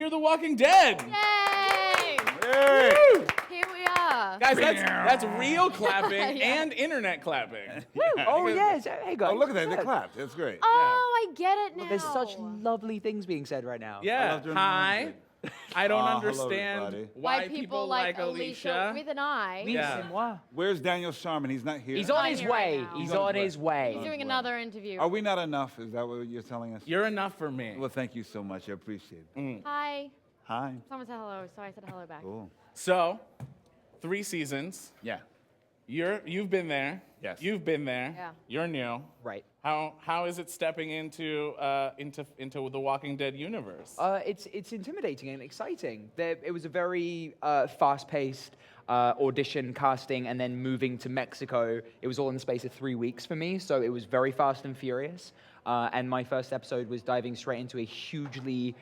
You're The Walking Dead. Yay! Hey! Woo! Here we are. Guys, that's real clapping and internet clapping. Oh, yes. Hey, guys. Oh, look at that. They clapped. That's great. Oh, I get it now. There's such lovely things being said right now. I Yeah. love doing Hi. I don't hello, understand everybody. why people like Alycia. with an I. Yeah. C'est moi. Where's Daniel Sharman? He's not here. He's on I'm his here right way. now. He's on his way. He's doing another interview. Are we not enough? Is that what you're telling us? You're enough for me. Well, thank you so much. I appreciate it. Hi. Hi. Someone said hello, so I said hello back. Cool. So, 3 seasons. Yeah. You've been there. Yes. You've been there. Yeah. You're new. Right. How is it stepping into the Walking Dead universe? It's intimidating and exciting. It was a very fast-paced audition, casting, and then moving to Mexico. It was all in the space of 3 weeks for me, so it was very fast and furious. And my first episode was diving straight into a hugely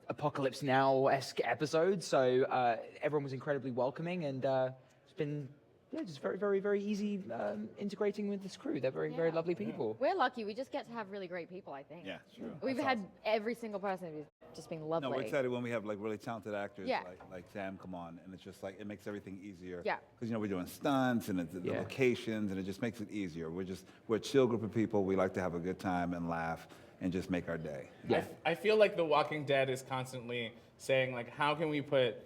Apocalypse Now-esque episode. So everyone was incredibly welcoming, and it's been just very, very, very easy integrating with this crew. They're very, very lovely people. We're lucky. We just get to have really great people, I think. Yeah, sure. We've That's had awesome. every single person who's just been lovely. No, we're excited when we have really talented actors Yeah. like Sam come on, and it's just it makes everything easier. Yeah. Because we're doing stunts and the Yeah. locations, and it just makes it easier. We're a chill group of people. We like to have a good time and laugh and just make our day. Yeah. I feel like The Walking Dead is constantly saying how can we put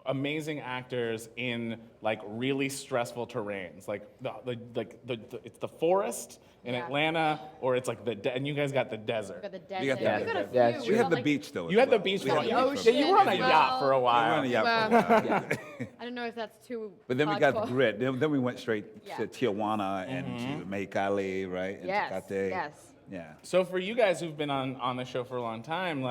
amazing actors in really stressful terrains, it's the forest in Yeah. Atlanta, or it's and you guys got the desert. We've got the desert. You got the We've got a desert. few. Yeah, We've We have got, the like, beach though. You had the beach for a We had while. the beach ocean. You were on a as yacht well. for a We were while. on a yacht Well, for a while. I don't know if that's too But then we got the hardcore. grit. Then we went straight Yeah. to Tijuana and to Mexicali, right? And Yes, Tecate. yes. Yeah. So for you guys who've been on the show for a long time,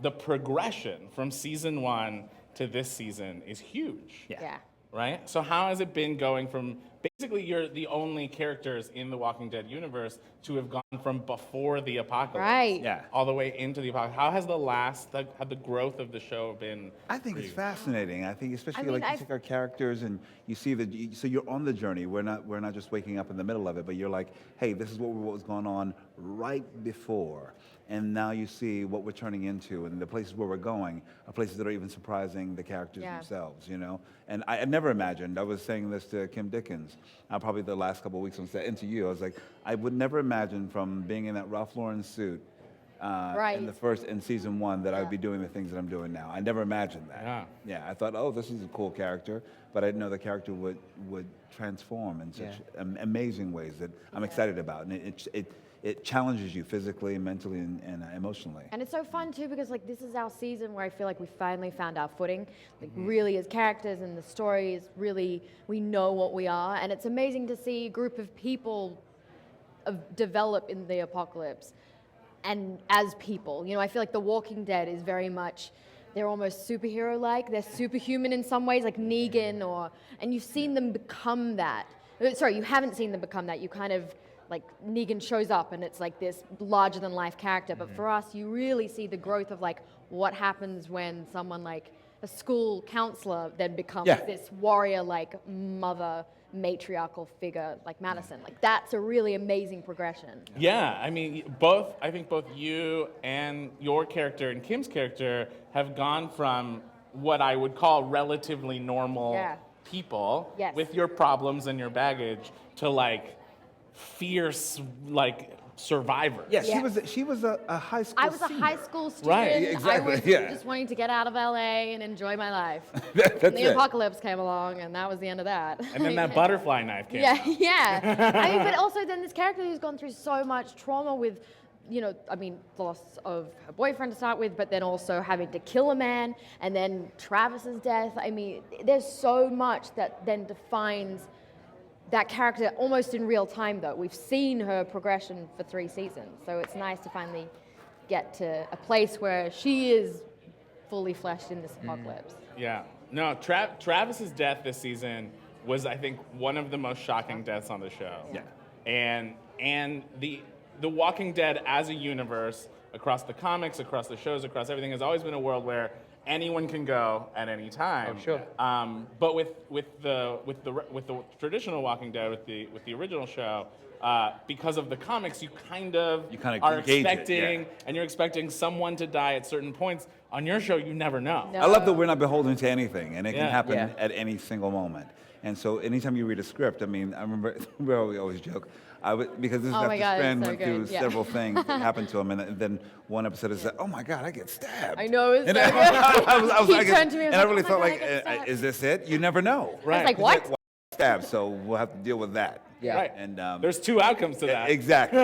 the progression from season 1 to this season is huge. Yeah. Right? So how has it been going from basically you're the only characters in the Walking Dead universe to have gone from before the apocalypse Right. Yeah. all the way into the apocalypse? How has the growth of the show been? I think it's fascinating. I think especially mean, you take our characters and you see so you're on the journey. We're not just waking up in the middle of it, but you're like, hey, this is what was going on right before. And now you see what we're turning into, and the places where we're going are places that are even surprising the characters Yeah. themselves, And I never imagined, I was saying this to Kim Dickens, probably the last couple of weeks and to you, I was like, I would never imagine from being in that Ralph Lauren suit Right. in season 1 that I would be doing the things that I'm doing now. I never imagined that. Yeah. Yeah, I thought, oh, this is a cool character, but I didn't know the character would transform in such amazing ways that I'm excited about, and it challenges you physically, mentally, and emotionally. And it's so fun too because this is our season where I feel like we finally found our footing. Really as characters, and the story is really, we know what we are, and it's amazing to see a group of people develop in the apocalypse and as people. I feel like The Walking Dead is very much, they're almost superhero-like. They're superhuman in some ways, like Negan, and you've seen them become that. Sorry, you haven't seen them become that. You kind of, Negan shows up and it's this larger-than-life character. But for us, you really see the growth of what happens when someone a school counselor then becomes this warrior, mother, matriarchal figure like Madison. That's a really amazing progression. Yeah, I mean, I think both you and your character and Kim's character have gone from what I would call relatively normal people Yes. with your problems and your baggage to fierce survivors. Yeah, Yes. she was a high school I was a senior. high school student. Right, exactly, I was yeah. just wanting to get out of LA and enjoy my life. That's And the it. apocalypse came along, and that was the end of that. And then that butterfly knife came out. Yeah. I mean, but also then this character who's gone through so much trauma with, the loss of her boyfriend to start with, but then also having to kill a man, and then Travis's death. I mean, there's so much that then defines that character almost in real time, though. We've seen her progression for 3 seasons, so it's nice to finally get to a place where she is fully fleshed in this apocalypse. Yeah. No, Travis's death this season was, I think, one of the most shocking deaths on the show. Yeah. And the Walking Dead as a universe, across the comics, across the shows, across everything, has always been a world where anyone can go at any time. Oh, sure. But with the traditional Walking Dead, with the original show, because of the comics, you kind of are gauge it, expecting, and you're expecting someone to die at certain points. On your show, you never know. No. I love that we're not beholden to anything, and it can Yeah. happen Yeah. at any single moment. And so, anytime you read a script, I mean, I remember we always joke, because this is Oh after my God, Strand it's so went through good, yeah. several things that happened to him, and then one episode is like, oh my God, I get stabbed. I know, it's so And good. I was He like, turned to me and and I was really like, felt "Oh my like, God, I get stabbed." is this it? You never know. Right. I was like, what? Stabbed, so we'll have to deal with that. Yeah. Right. And There's two outcomes to that. exactly.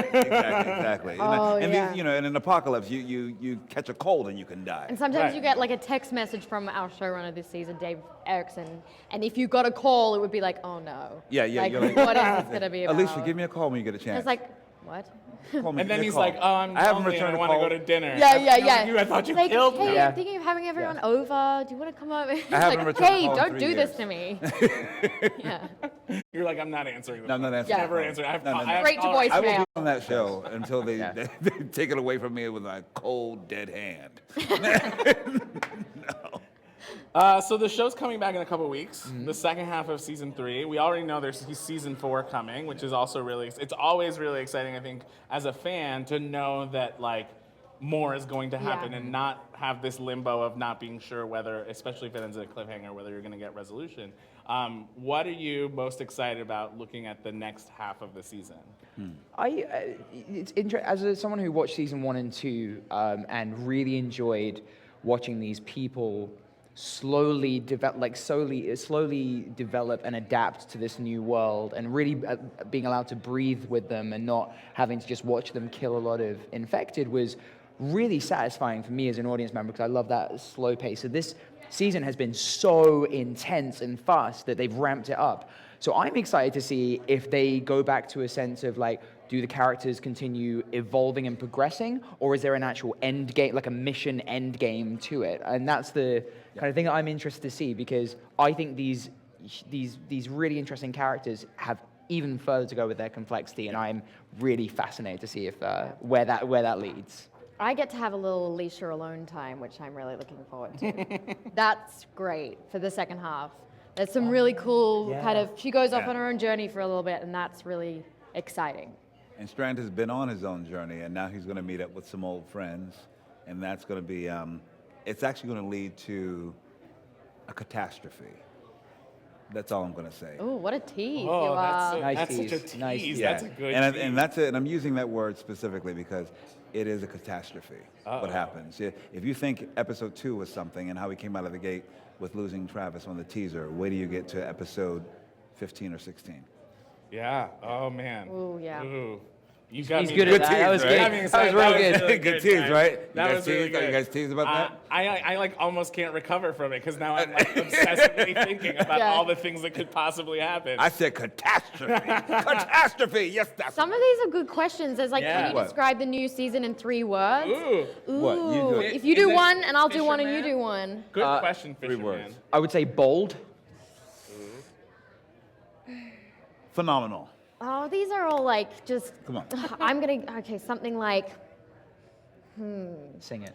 Oh, and yeah. these, in an apocalypse, you catch a cold and you can die. And sometimes Right. you get like a text message from our showrunner this season, Dave Erickson, and if you got a call, it would be like, oh no. Yeah, Like, you're like, what is this gonna be about? Alicia, give me a call when you get a I chance. was like, what? Call me, And give then me a he's call. like, "Oh, I'm I haven't lonely and returned I a want to call. go to dinner." Yeah, yeah, You know, yeah. I thought you Like, killed hey, me. Yeah. I'm thinking of having everyone over. Do you want to come over? He's haven't like, returned a hey, call in don't 3 do this years. to me. Yeah. You're like, I'm not answering the No, I'm phone. not answering. Never the phone. answer. I have, No, no, no. I have Straight to tolerance. I will voicemail. be on that show until they, Yeah. they take it away from me with my cold, dead hand. So the show's coming back in a couple weeks. The second half of season 3. We already know there's season 4 coming, which is also really. It's always really exciting, I think, as a fan to know that like more is going to happen Yeah. and not have this limbo of not being sure whether, especially if it ends at a cliffhanger, whether you're going to get resolution. What are you most excited about looking at the next half of the season? It's as someone who watched season 1 and 2 and really enjoyed watching these people slowly develop and adapt to this new world, and really being allowed to breathe with them and not having to just watch them kill a lot of infected was really satisfying for me as an audience member, because I love that slow pace. So this season has been so intense and fast that they've ramped it up. So I'm excited to see if they go back to a sense of like, do the characters continue evolving and progressing, or is there an actual end game, like a mission end game to it? And that's the kind of thing that I'm interested to see, because I think these really interesting characters have even further to go with their complexity, and I'm really fascinated to see if where that leads. I get to have a little Alycia alone time, which I'm really looking forward to. That's great for the second half. There's some really cool kind of, she goes off Yeah. on her own journey for a little bit, and that's really exciting. And Strand has been on his own journey, and now he's going to meet up with some old friends, and that's going to be, it's actually going to lead to a catastrophe. That's all I'm going to say. Oh, what a tease you Oh, are. Nice that's such a tease. tease. Nice tease. That's a good and tease. and that's it. And I'm using that word specifically because it is a catastrophe. What happens? If you think episode 2 was something, and how we came out of the gate with losing Travis on the teaser, wait till you get to episode 15 or 16. Yeah. Oh man. Ooh, yeah. Ooh. You got He's me good at that. tease, That was right? good. Got me That was excited. real That good. really Good tease, guys. right? That You was guys really teased? good. You guys teased about that? I like almost can't recover from it because now I'm like obsessively thinking about Yeah. all the things that could possibly happen. I said catastrophe. Catastrophe. Yes, that's Some of these are good questions. There's like, Yeah. can you What? describe the new season in 3 words? Ooh. What? You do it. If you Is do it one, and I'll do one, and you Fisherman? do one. Good question, 3 Fisherman. words. I would say bold. Phenomenal. Oh, these are all like just. Come on. I'm gonna. Okay, something like Sing it.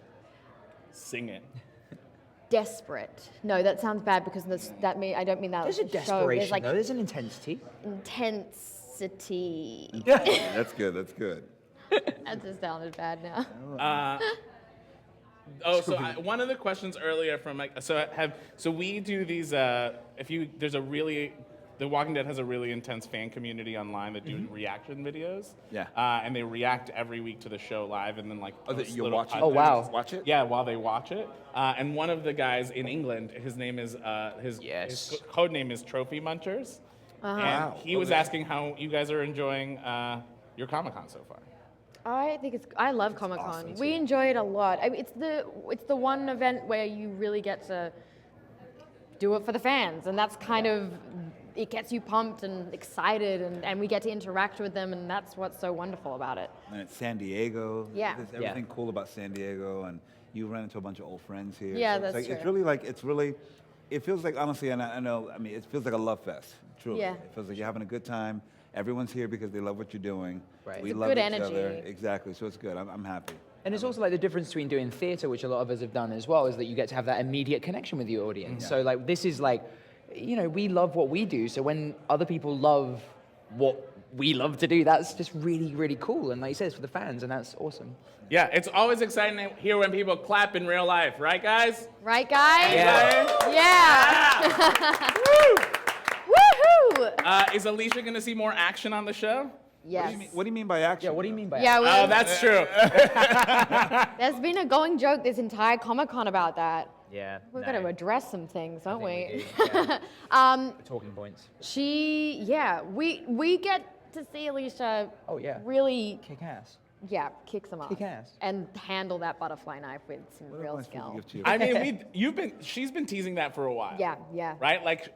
Sing it. desperate. No, that sounds bad because I don't mean that. There's a as show. desperation, There's like though. There's an intensity. intensity. That's good. That's good. That just sounded bad now. One of the questions earlier from like so we do these The Walking Dead has a really intense fan community online that do reaction videos. Yeah. And they react every week to the show live, and then like Oh, that post you're little watching? Oh, wow. cuts. Watch it? Yeah, while they watch it. And one of the guys in England, his name is his code name is Trophy Munchers. And Wow. he was asking how you guys are enjoying your Comic-Con so far. I love Comic Con. awesome, We too. enjoy it a lot. It's the one event where you really get to do it for the fans, and that's kind of, it gets you pumped and excited, and we get to interact with them, and that's what's so wonderful about it. And it's San Diego. Yeah. There's everything cool about San Diego, and you run into a bunch of old friends here. Yeah, So it's that's like, It's true. really like, it feels like, honestly, and I know, I mean, it feels like a love fest, truly. Yeah. It feels like you're having a good time. Everyone's here because they love what you're doing. Right. We It's a love good each energy. other. Exactly, so it's good. I'm happy. And it's also like the difference between doing theater, which a lot of us have done as well, is that you get to have that immediate connection with your audience. So like this is like, you know, we love what we do. So when other people love what we love to do, that's just really, really cool. And like you said, it's for the fans, and that's awesome. Yeah, it's always exciting to hear when people clap in real life, right, guys? Right, guys? Yeah. Yeah. Woohoo! Is Alycia going to see more action on the show? Yes. What do you mean by action? Yeah, what do you mean by Yeah, Oh, well, that's true. there's been a going joke this entire Comic-Con about that. Yeah. We've got to address some things, don't we? Talking points. We get to see Alycia Oh, yeah. really, Kick ass. kick some ass. Kick ass. And handle that butterfly knife with some What am real I supposed to skill. give to you? I mean, she's been teasing that for a while. Yeah. Right? Like,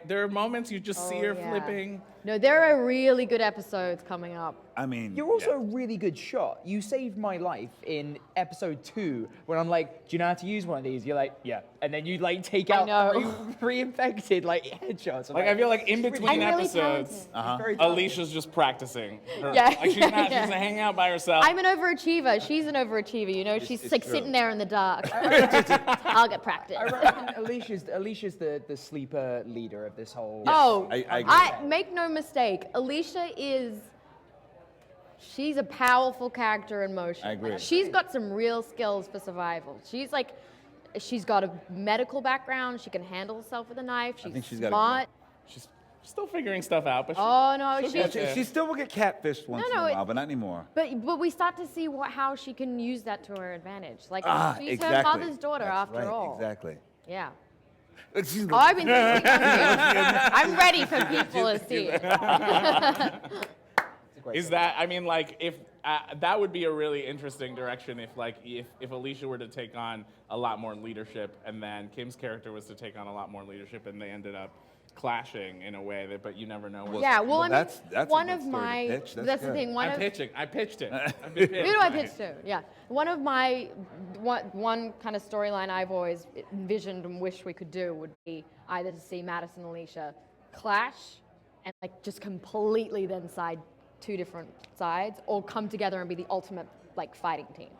there are moments you just see her yeah. flipping. No, there are really good episodes coming up. I mean, You're also a really good shot. You saved my life in episode 2 when I'm like, do you know how to use one of these? You're like, yeah. And then you like take I out know. three infected like headshots. I'm Like, I feel like in I'm between really episodes, talented. very talented. Alicia's just practicing. Yeah, Like, she's not yeah. she's hanging out by herself. I'm an overachiever. She's an overachiever. You know, she's it's like true. sitting there in the dark. Target practice. I reckon Alicia's the sleeper leader of this whole. Oh, I agree. I make no mistake. Alycia she's a powerful character in motion. I agree. Like, she's got some real skills for survival. She's got a medical background. She can handle herself with a knife. She's think she's got a- smart. She's still figuring stuff out, but Oh no, she'll she's get there. she still will get catfished once in no, a while, but not anymore. but we start to see how she can use that to her advantage. Like she's Exactly. her mother's daughter That's after right, all. Exactly. Yeah. Excuse me. Oh, I've been thinking of you. I'm ready for people to see it. Is that? I mean, like, if that would be a really interesting direction if Alycia were to take on a lot more leadership, and then Kim's character was to take on a lot more leadership, and they ended up clashing in a way that, but you never know. Where Yeah, well, I mean, that's a one good of story to my pitch. That's that's the good. thing. I'm pitching. I pitched it. I've been pitched. Who do I pitch to? Yeah, one of my one kind of storyline I've always envisioned and wished we could do would be either to see Madison and Alycia clash and like just completely then side two different sides, or come together and be the ultimate like fighting team.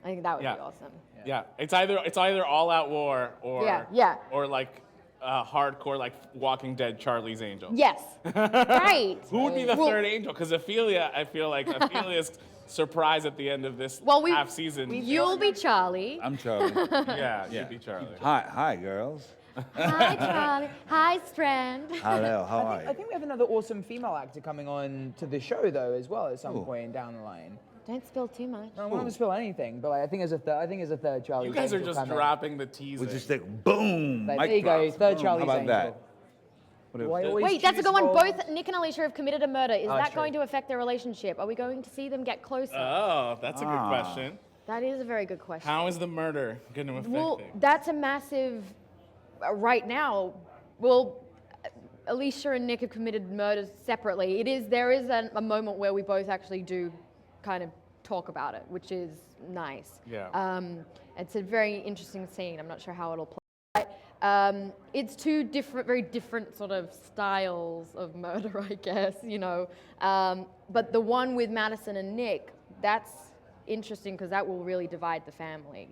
I think that would be awesome. Yeah, it's either all out war or Yeah. or like hardcore like Walking Dead Charlie's Angel. Yes, right. Who would be the Well- third angel? Because Ophelia, I feel like Ophelia's surprise at the end of this Well, half season. You'll be Charlie. I'm Charlie. Yeah, you'd be Charlie. Hi, girls. Hi, Charlie. Hi, Strand. Hello, how are I you? think we have another awesome female actor coming on to the show though as well at some Ooh. point down the line. Don't spill too much. I don't want to spill anything, but like, I think as a third Charlie. You guys are Angel just coming. dropping the teaser. We just like boom. Like, mic there you go, drops, third boom. Charlie's How about Angel. that? What Why if- always Wait, that's a choose good one. roles- Both Nick and Alicia have committed a murder. Is that's that going true. to affect their relationship? Are we going to see them get closer? Oh, that's a good Ah. question. That is a very good question. How is the murder going to affect Well, things? that's a massive. Right now, well, Alicia and Nick have committed murders separately. There is a moment where we both actually do kind of talk about it, which is nice. Yeah. It's a very interesting scene. I'm not sure how it'll play. It's two very different sort of styles of murder, I guess, you know. But the one with Madison and Nick, that's interesting because that will really divide the family.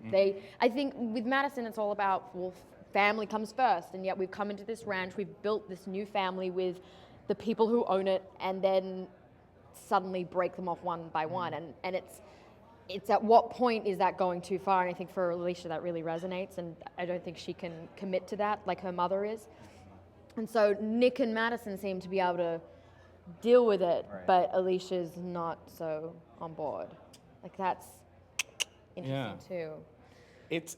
I think with Madison, it's all about, well, family comes first, and yet we've come into this ranch, we've built this new family with the people who own it, and then suddenly break them off one by one. And it's at what point is that going too far? And I think for Alycia that really resonates, and I don't think she can commit to that like her mother is. And so Nick and Madison seem to be able to deal with it, Right. but Alicia's not so on board. Like that's interesting too. It's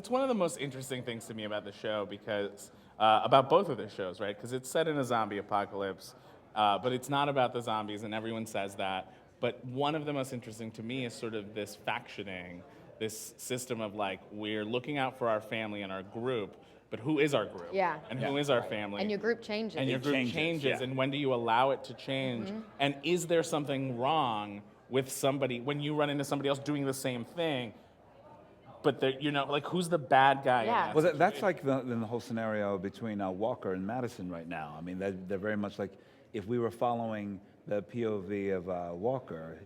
one of the most interesting things to me about the show because about both of the shows, right? Because it's set in a zombie apocalypse, but it's not about the zombies, and everyone says that. But one of the most interesting to me is sort of this factioning, this system of like we're looking out for our family and our group, but who is our group? Yeah. And who is our family? And your group changes. And your group changes, changes, yeah. and when do you allow it to change? And is there something wrong with somebody when you run into somebody else doing the same thing? But like who's the bad guy? Yeah. In that Well, that's situation? like the whole scenario between Walker and Madison right now. I mean, they're very much like if we were following the POV of Walker,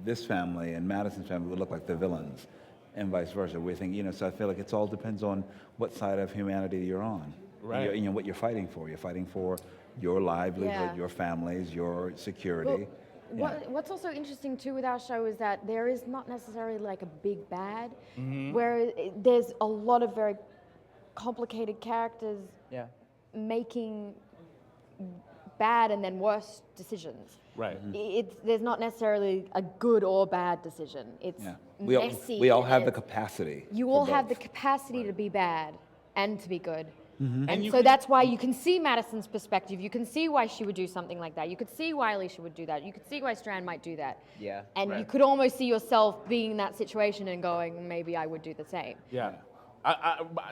this family and Madison's family would look like the villains, and vice versa. We think, so I feel like it all depends on what side of humanity you're on. Right. What you're fighting for. You're fighting for your livelihood, Yeah. your families, your security. What's also interesting too with our show is that there is not necessarily like a big bad, Mm-hmm. where there's a lot of very complicated characters Yeah. making bad and then worse decisions. Right. There's not necessarily a good or bad decision. It's Yeah. messy. We all and have the it's- capacity. You for all have the both. capacity to be bad and to be good. Mm-hmm. And you so can- that's why you can see Madison's perspective. You can see why she would do something like that. You could see why Alycia would do that. You could see why Strand might do that. Yeah. And you Right. could almost see yourself being in that situation and going, maybe I would do the same. Yeah.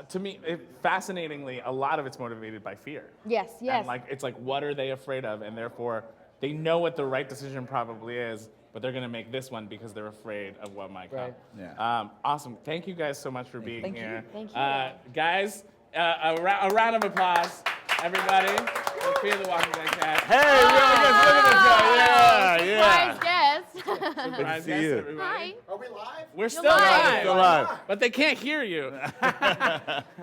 To me, fascinatingly, a lot of it's motivated by fear. Yes, yes. And like, it's like, what are they afraid of? And therefore, they know what the right decision probably is, but they're going to make this one because they're afraid of what might come. Right. Yeah. Awesome. Thank you guys so much for being Thank you. here. Thank you. Guys, a round of applause, everybody. For Fear the Walking Dead cast. Hey, look at this guy. Yeah. Surprise guest. Surprise see guests, you. everybody. Hi. Are we live? We're still live. live, Still alive. but they can't hear you.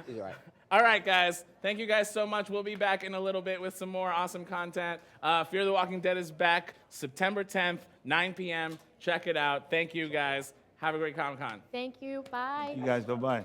He's all right. All right, guys. Thank you guys so much. We'll be back in a little bit with some more awesome content. Fear the Walking Dead is back September 10th, 9 p.m. Check it out. Thank you, guys. Have a great Comic-Con. Thank you. Bye. You guys, bye-bye.